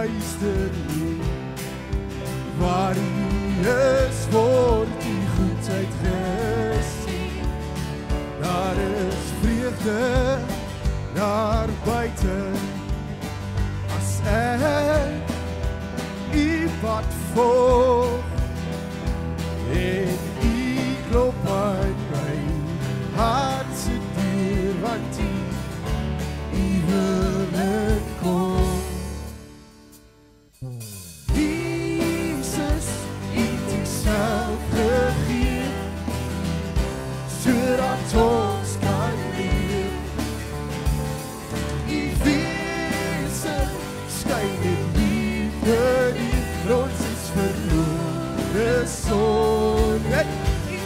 duister nie. Waar U is, word die goedheid gesien. Daar is vreugde daar buiten, as ek U pad volg, en U klop aan my hart se deur, want U wil inkom. Jesus, U het Uself gegee, sodat ons kan leef. U wese skyn in liefde nie, ons is verlore sonder U.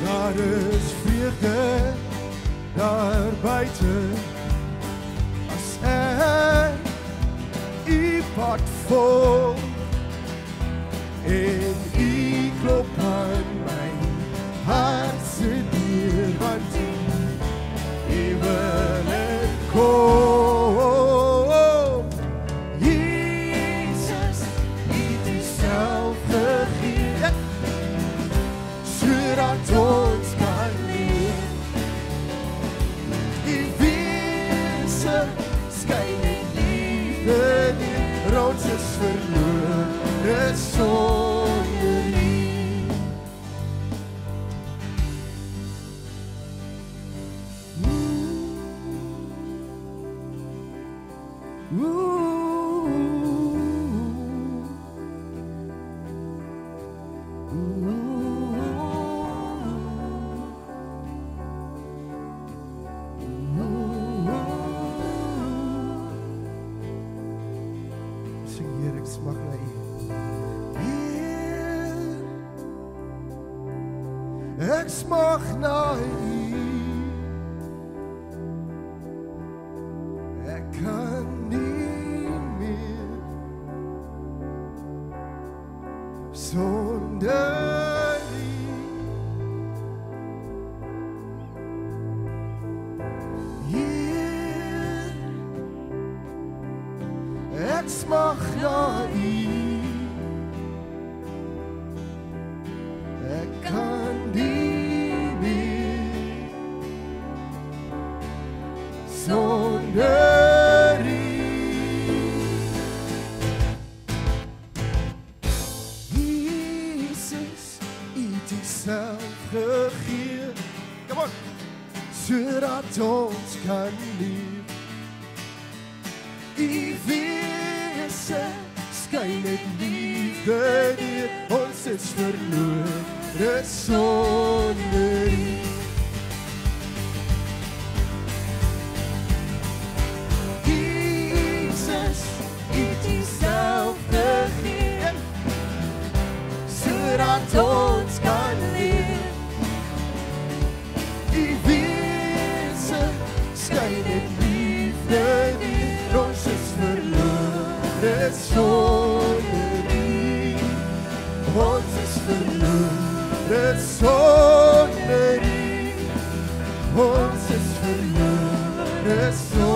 Daar is vreugde daar buiten, as ek U pad volg, en U klop aan my hart se deur, want U wil inkom. Jesus, U het Uself gegee, sodat ons kan leef. U wese skyn in liefde neer, ons is verlore sonder U. Sing Heer, ek smag na U. Heer, ek smag na U. Ek kan nie meer sonder U. Heer, ek smag na U. Ek kan nie meer sonder U. Jesus, U het Uself gegee, come on, sodat ons kan leef. U wese skyn in liefde neer, ons is verlore sonder U. Jesus, U het Uself gegee, sodat ons kan leef. U wese skyn in liefde neer, ons is verlore sonder U. Ons is verlore sonder U. Ons is verlore sonder U.